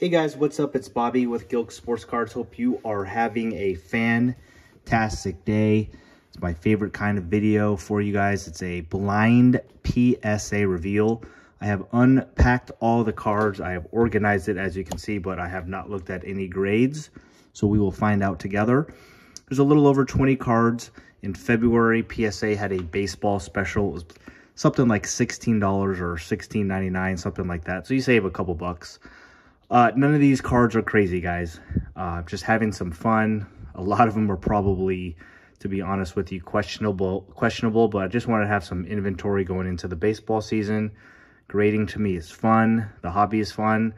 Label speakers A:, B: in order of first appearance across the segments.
A: Hey guys, what's up? It's Bobby with Gilk Sports Cards. Hope you are having a fantastic day. It's my favorite kind of video for you guys. It's a blind PSA reveal. I have unpacked all the cards. I have organized it, as you can see, but I have not looked at any grades. So we will find out together. There's a little over 20 cards. In February, PSA had a baseball special. It was something like $16 or $16.99, something like that. So you save a couple bucks. None of these cards are crazy, guys. Just having some fun. A lot of them are probably, to be honest with you, questionable, but I just want to have some inventory going into the baseball season. Grading to me is fun. The hobby is fun.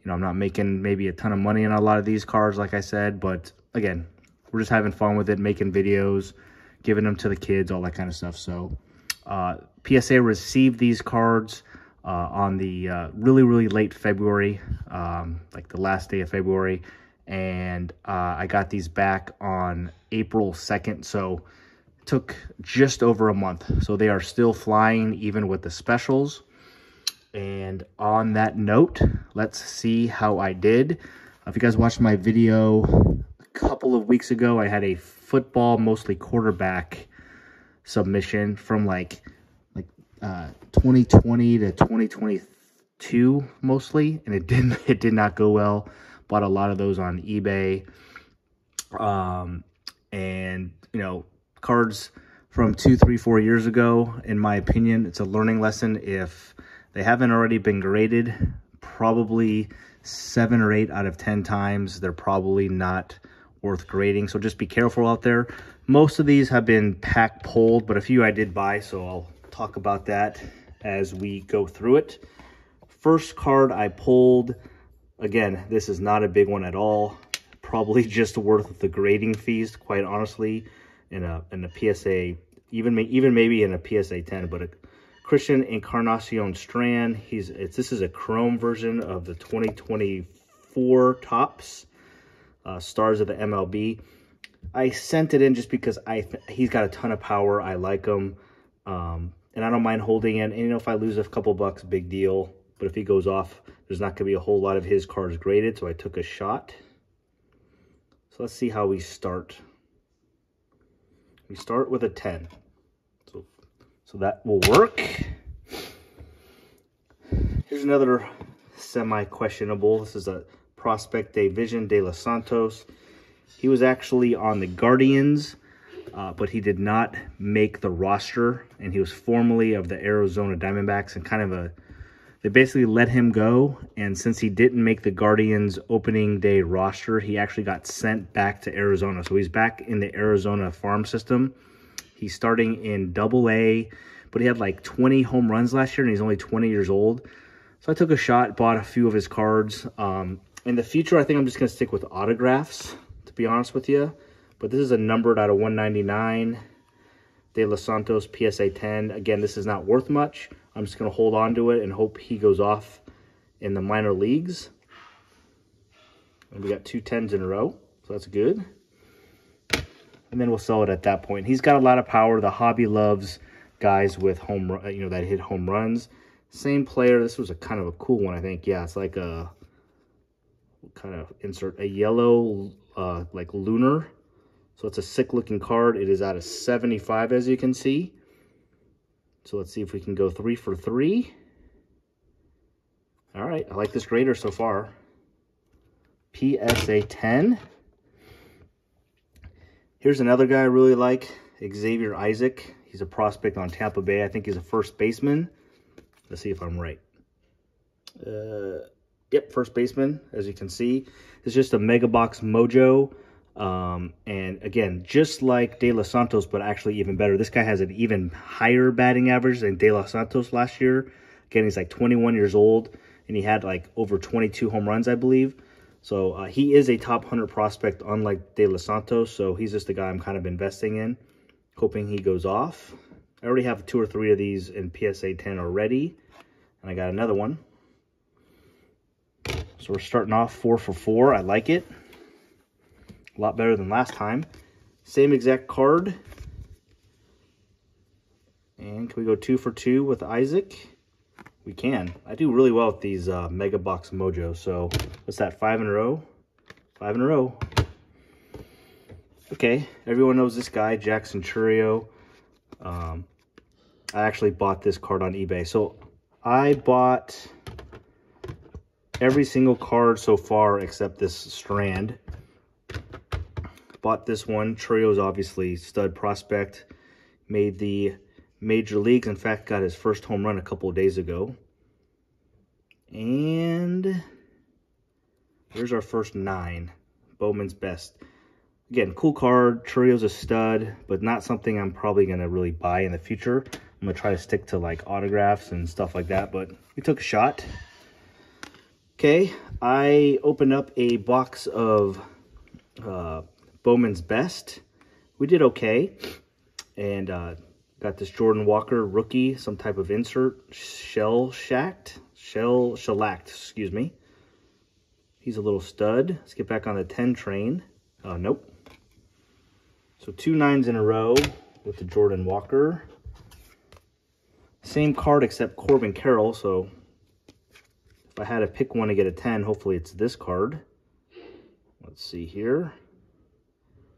A: You know, I'm not making maybe a ton of money on a lot of these cards, like I said, but again, we're just having fun with it, making videos, giving them to the kids, all that kind of stuff. So PSA received these cards on the really late February, like the last day of February, and I got these back on April 2nd, so it took just over a month. So they are still flying even with the specials. And on that note, let's see how I did. If you guys watched my video a couple of weeks ago, I had a football, mostly quarterback submission from like 2020 to 2022 mostly, and it did not go well. Bought a lot of those on eBay, and you know, cards from 2, 3, 4 years ago, in my opinion, it's a learning lesson. If they haven't already been graded, probably 7 or 8 out of 10 times they're probably not worth grading. So just be careful out there. Most of these have been pack pulled, but a few I did buy, so I'll talk about that as we go through it. First card I pulled, again, this is not a big one at all. Probably just worth the grading fees, quite honestly, in a PSA, even maybe in a PSA 10. But a Christian Encarnacion Strand. This is a chrome version of the 2024 Topps Stars of the MLB. I sent it in just because he's got a ton of power. I like him. And I don't mind holding it. And, you know, if I lose a couple bucks, big deal. But if he goes off, there's not going to be a whole lot of his cards graded. So I took a shot. So let's see how we start. We start with a 10. So that will work. Here's another semi-questionable. This is a prospect, Vision de los Santos. He was actually on the Guardians, but he did not make the roster, and he was formerly of the Arizona Diamondbacks, and they basically let him go. And since he didn't make the Guardians opening day roster, he actually got sent back to Arizona. So he's back in the Arizona farm system. He's starting in AA, but he had like 20 home runs last year, and he's only 20 years old. So I took a shot, bought a few of his cards. In the future, I think I'm just going to stick with autographs, to be honest with you. But this is a numbered out of 199 De Los Santos PSA 10. Again, this is not worth much. I'm just going to hold on to it and hope he goes off in the minor leagues. And we got 2 10s in a row, so that's good. And then we'll sell it at that point. He's got a lot of power. The hobby loves guys with that hit home runs. Same player. This was a kind of a cool one, I think. Yeah, it's like a kind of insert a yellow like lunar. So it's a sick looking card. It is out of 75, as you can see. So let's see if we can go 3 for 3. All right, I like this grader so far. PSA 10. Here's another guy I really like, Xavier Isaac. He's a prospect on Tampa Bay. I think he's a first baseman. Let's see if I'm right. Yep, first baseman, as you can see. It's just a Mega Box Mojo. And again, just like De Los Santos, but actually even better. This guy has an even higher batting average than De Los Santos last year. Again, he's like 21 years old, and he had like over 22 home runs, I believe. So he is a top 100 prospect, unlike De Los Santos. So he's just the guy I'm kind of investing in, hoping he goes off. I already have 2 or 3 of these in PSA 10 already, and I got another one. So we're starting off 4 for 4. I like it. A lot better than last time. Same exact card. And can we go 2 for 2 with Isaac? We can. I do really well with these Mega Box Mojo. So what's that, 5 in a row? 5 in a row. Okay, everyone knows this guy, Jackson Churio. I actually bought this card on eBay. So I bought every single card so far except this Strand. Bought this one. Churio's obviously stud prospect. Made the major leagues. In fact, got his first home run a couple of days ago. And here's our first 9. Bowman's Best. Again, cool card. Churio's a stud, but not something I'm probably going to really buy in the future. I'm going to try to stick to like autographs and stuff like that, but we took a shot. Okay, I opened up a box of Bowman's Best. We did okay. And got this Jordan Walker rookie, some type of insert, shellacked, excuse me. He's a little stud. Let's get back on the 10 train. Nope. So 2 9s in a row with the Jordan Walker. Same card except Corbin Carroll. So if I had to pick one to get a 10, hopefully it's this card. Let's see here.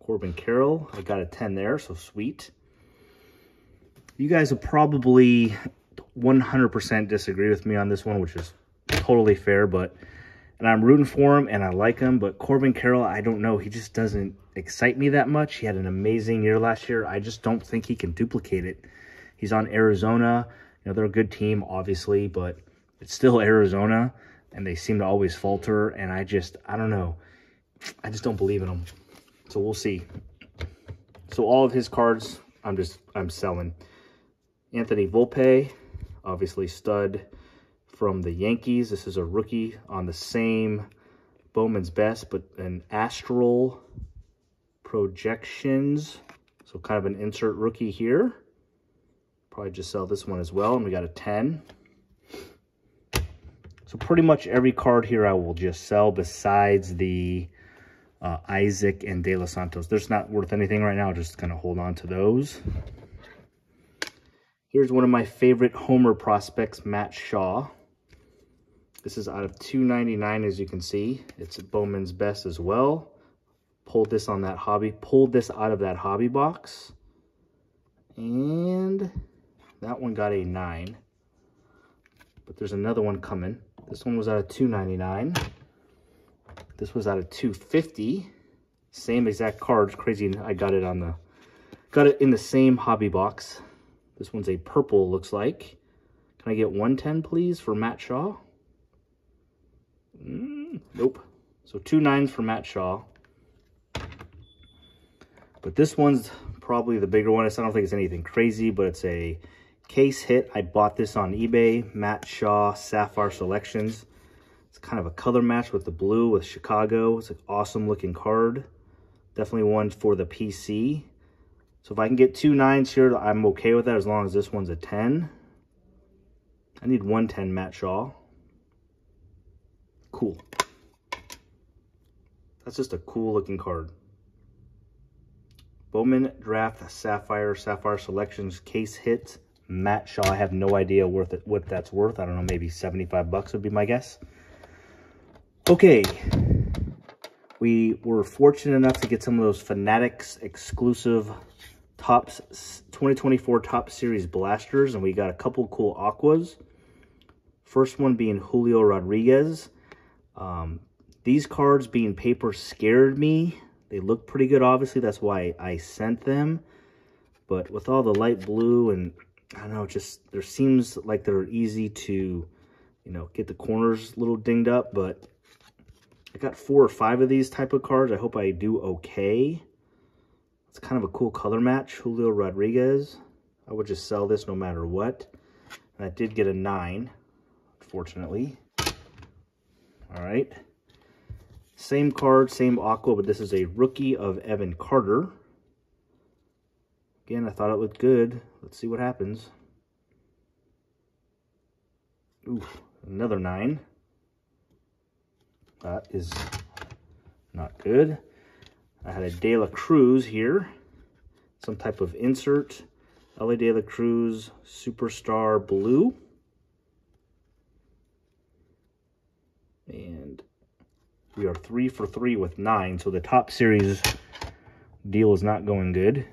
A: Corbin Carroll. I got a 10 there, so sweet. You guys will probably 100% disagree with me on this one, which is totally fair, and I'm rooting for him and I like him, but Corbin Carroll, I don't know. He just doesn't excite me that much. He had an amazing year last year. I just don't think he can duplicate it. He's on Arizona. You know, they're a good team, obviously, but it's still Arizona, and they seem to always falter, and I don't know. I just don't believe in them. So we'll see. So all of his cards, I'm selling. Anthony Volpe, obviously stud from the Yankees. This is a rookie on the same Bowman's Best, but an Astral Projections. So kind of an insert rookie here. Probably just sell this one as well, and we got a 10. So pretty much every card here I will just sell besides the Isaac and De Los Santos. They're just not worth anything right now. Just kind of hold on to those. Here's one of my favorite homer prospects, Matt Shaw. This is out of 299, as you can see. It's Bowman's Best as well. Pulled this out of that hobby box. And that one got a 9. But there's another one coming. This one was out of 299. This was out of 250. Same exact cards. Crazy. I got it in the same hobby box. This one's a purple, looks like. Can I get 110, please, for Matt Shaw? Nope. So 2 9s for Matt Shaw. But this one's probably the bigger one. I don't think it's anything crazy, but it's a case hit. I bought this on eBay. Matt Shaw Sapphire Selections. It's kind of a color match with the blue with Chicago. It's an awesome looking card. Definitely one for the PC. So if I can get 2 9s here, I'm okay with that as long as this one's a 10. I need 110 Matt Shaw. Cool. That's just a cool looking card. Bowman Draft Sapphire Selections case hit. Matt Shaw. I have no idea what that's worth. I don't know, maybe 75 bucks would be my guess. Okay. We were fortunate enough to get some of those Fanatics exclusive Topps 2024 Top Series blasters, and we got a couple cool aquas. First one being Julio Rodriguez. These cards being paper scared me. They look pretty good, obviously. That's why I sent them. But with all the light blue and, I don't know, just there seems like they're easy to, you know, get the corners a little dinged up. But I got 4 or 5 of these type of cards. I hope I do okay. It's kind of a cool color match. Julio Rodriguez. I would just sell this no matter what. And I did get a 9, unfortunately. All right. Same card, same aqua, but this is a rookie of Evan Carter. Again, I thought it looked good. Let's see what happens. Ooh, another 9. That is not good. I had a De La Cruz here. Some type of insert. LA De La Cruz Superstar Blue. We are 3 for 3 with 9. So the top series deal is not going good.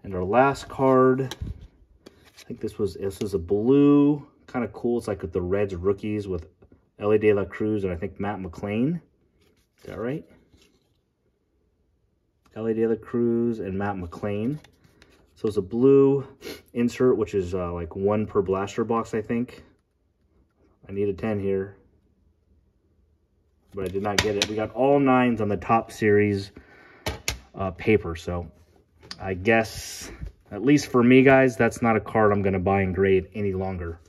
A: And our last card, I think this was a blue, kind of cool. It's like with the Reds rookies with Elly De La Cruz and I think Matt McLain. Is that right? Elly De La Cruz and Matt McLain. So it's a blue insert, which is like 1 per blaster box, I think. I need a 10 here, but I did not get it. We got all 9s on the top series paper. So I guess, at least for me, guys, that's not a card I'm going to buy and grade any longer.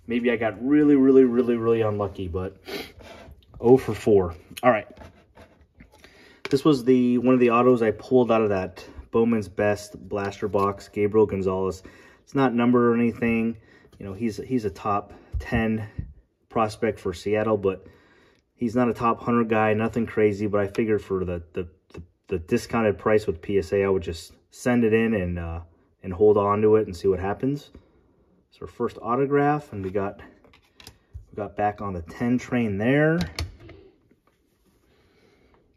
A: Maybe I got really unlucky, but 0 for 4. All right. This was one of the autos I pulled out of that Bowman's Best blaster box, Gabriel Gonzalez. It's not numbered or anything. You know, he's a top 10 prospect for Seattle, but he's not a top 100 guy, nothing crazy. But I figured for the discounted price with PSA, I would just send it in and hold on to it and see what happens. It's our first autograph, and we got back on the 10 train there.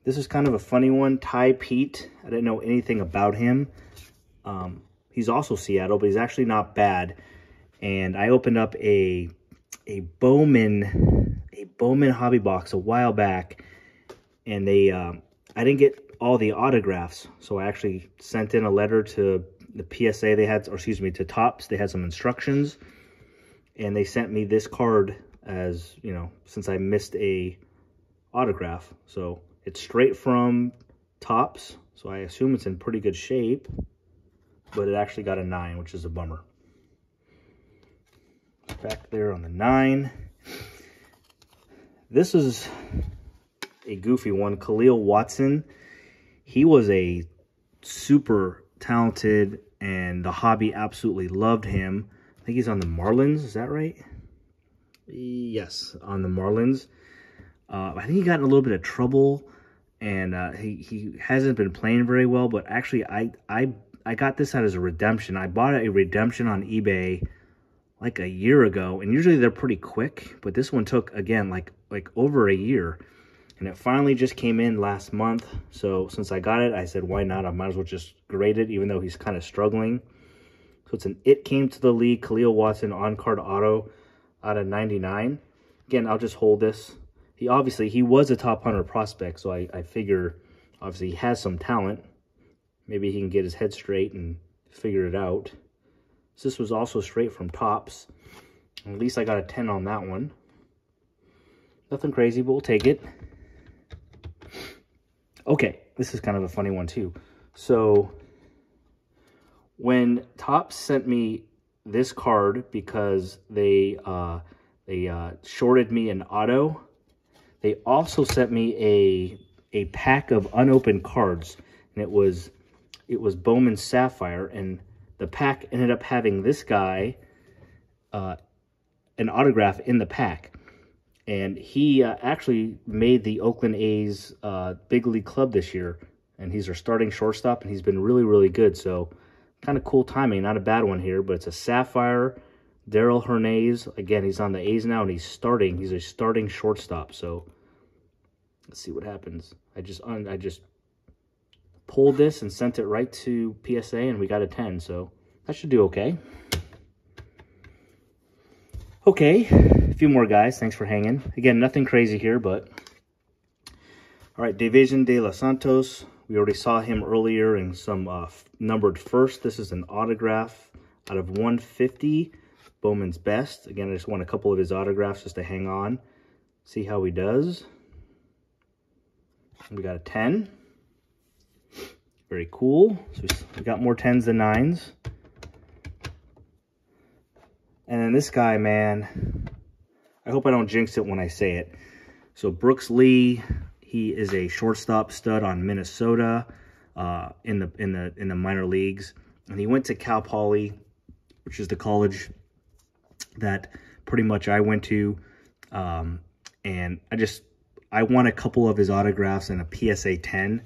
A: This is kind of a funny one. Ty Pete. I didn't know anything about him. He's also Seattle, but he's actually not bad. And I opened up a Bowman hobby box a while back, and I didn't get all the autographs, so I actually sent in a letter to the PSA they had, or excuse me, to Topps. They had some instructions, and they sent me this card as, you know, since I missed a autograph. So it's straight from Topps, so I assume it's in pretty good shape, but it actually got a 9, which is a bummer. Back there on the 9. This is a goofy one. Khalil Watson. He was a super talented, and the hobby absolutely loved him. I think he's on the Marlins. Is that right? Yes, on the Marlins. I think he got in a little bit of trouble, and he hasn't been playing very well. But actually, I got this out as a redemption. I bought a redemption on eBay like a year ago, and usually they're pretty quick, but this one took, again, like over a year, and it finally just came in last month. So since I got it, I said, why not? I might as well just grade it, even though he's kind of struggling. So it's an It Came to the League Khalil Watson on-card auto out of 99. Again, I'll just hold this. He was a top 100 prospect, so I figure obviously he has some talent. Maybe he can get his head straight and figure it out. So this was also straight from Topps. At least I got a 10 on that one. Nothing crazy, but we'll take it. Okay, this is kind of a funny one too. So when Topps sent me this card because they shorted me an auto, they also sent me a pack of unopened cards, and it was Bowman Sapphire, and the pack ended up having this guy, an autograph in the pack. And he actually made the Oakland A's Big League Club this year. And he's their starting shortstop, and he's been really good. So kind of cool timing. Not a bad one here, but it's a Sapphire. Daryl Hernandez. Again, he's on the A's now, and he's starting. He's a starting shortstop. So let's see what happens. I just pulled this and sent it right to PSA, and we got a 10, so that should do okay. Okay, a few more guys. Thanks for hanging. Again, nothing crazy here, but all right, Division de los Santos. We already saw him earlier in some numbered first. This is an autograph out of 150, Bowman's Best. Again, I just want a couple of his autographs just to hang on, see how he does. We got a 10. Very cool. So we got more 10s than 9s. And then this guy, man, I hope I don't jinx it when I say it. So Brooks Lee, he is a shortstop stud on Minnesota in the minor leagues, and he went to Cal Poly, which is the college that pretty much I went to, and I won a couple of his autographs in a PSA 10.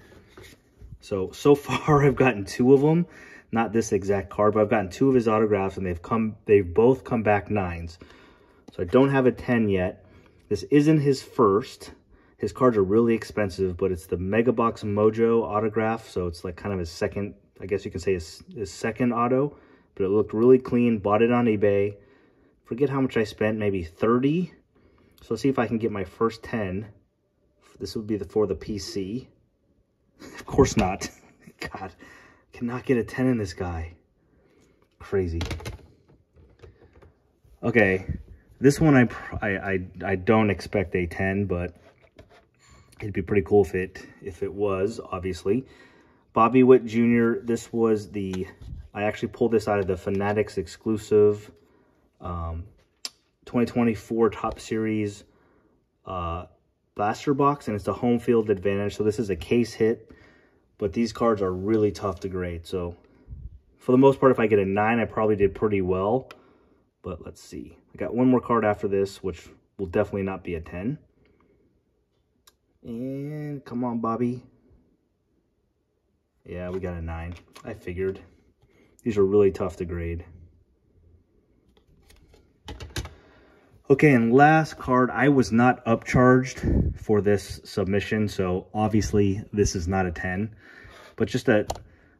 A: So far I've gotten 2 of them. Not this exact card, but I've gotten 2 of his autographs, and they've both come back 9s. So I don't have a 10 yet. This isn't his first, His cards are really expensive, but it's the Mega Box Mojo autograph. So it's like kind of his second, I guess you can say his second auto. But it looked really clean. Bought it on eBay. Forget how much I spent, maybe 30. So let's see if I can get my first 10. This would be for the PC. Of course not. God, cannot get a 10 in this guy. Crazy. Okay, this one I don't expect a 10, but it'd be pretty cool if it was, obviously. Bobby Witt Jr., this was I actually pulled this out of the Fanatics exclusive 2024 Top Series blaster box, and it's a home field advantage. So this is a case hit, but these cards are really tough to grade. So for the most part, if I get a 9, I probably did pretty well. But let's see. I got one more card after this, which will definitely not be a 10. And come on, Bobby. Yeah, we got a 9. I figured. These are really tough to grade. Okay, and last card. I was not upcharged for this submission, so obviously this is not a 10. But just a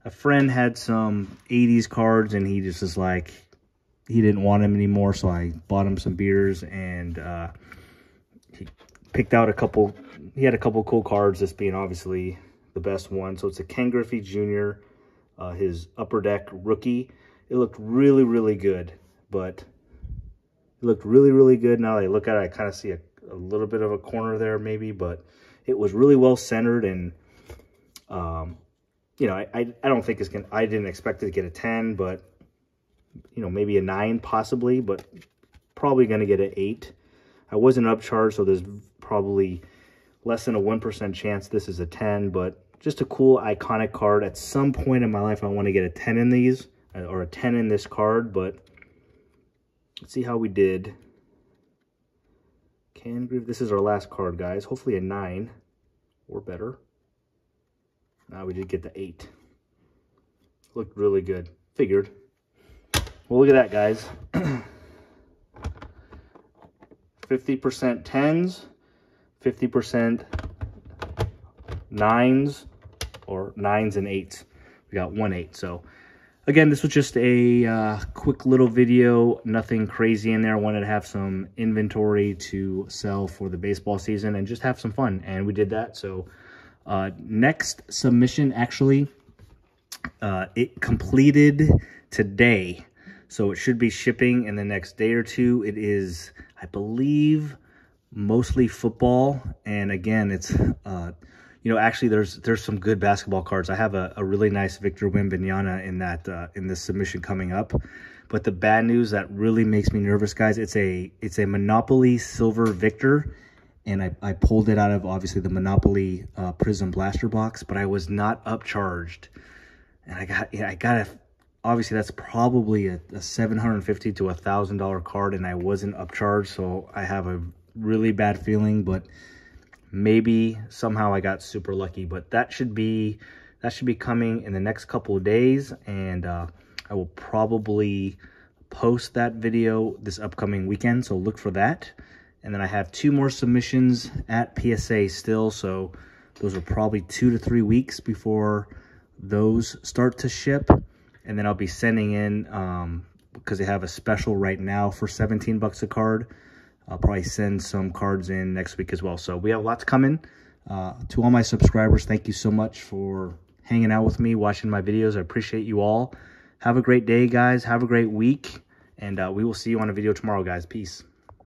A: friend had some 80s cards, and he just was like, he didn't want them anymore, so I bought him some beers, and he picked out a couple. He had a couple cool cards, this being obviously the best one. So it's a Ken Griffey Jr., his Upper Deck rookie. It looked really, really good, but it looked really, really good. Now that I look at it, I kind of see a little bit of a corner there maybe, but it was really well centered, and you know, I don't think it's gonna, I didn't expect it to get a 10, but you know, maybe a 9 possibly, but probably going to get an 8. I wasn't upcharged, so there's probably less than a 1% chance this is a 10, but just a cool iconic card. At some point in my life, I want to get a 10 in these, or a 10 in this card, but let's see how we did. This is our last card, guys. Hopefully a 9 or better. Now we did get the 8. Looked really good. Figured. Well, look at that, guys. 50% 10s, 50% 9s, or 9s and 8s. We got 1 8. So, again, this was just a quick little video. Nothing crazy in there. I wanted to have some inventory to sell for the baseball season and just have some fun. And we did that. So, next submission, actually, it completed today. So it should be shipping in the next day or two. It is, I believe, mostly football. And again, it's, you know, actually there's some good basketball cards. I have a really nice Victor Wembanyama in that, in this submission coming up. But the bad news that really makes me nervous, guys, it's a Monopoly Silver Victor. And I pulled it out of, obviously, the Monopoly Prism Blaster box, but I was not upcharged. And I got a, obviously, that's probably a $750 to $1,000 card, and I wasn't upcharged, so I have a really bad feeling, but maybe somehow I got super lucky. But that should be coming in the next couple of days, and I will probably post that video this upcoming weekend, so look for that. And then I have 2 more submissions at PSA still, so those are probably 2 to 3 weeks before those start to ship. And then I'll be sending in, because they have a special right now for 17 bucks a card. I'll probably send some cards in next week as well. So we have lots coming. To all my subscribers, thank you so much for hanging out with me, watching my videos. I appreciate you all. Have a great day, guys. Have a great week. And we will see you on a video tomorrow, guys. Peace.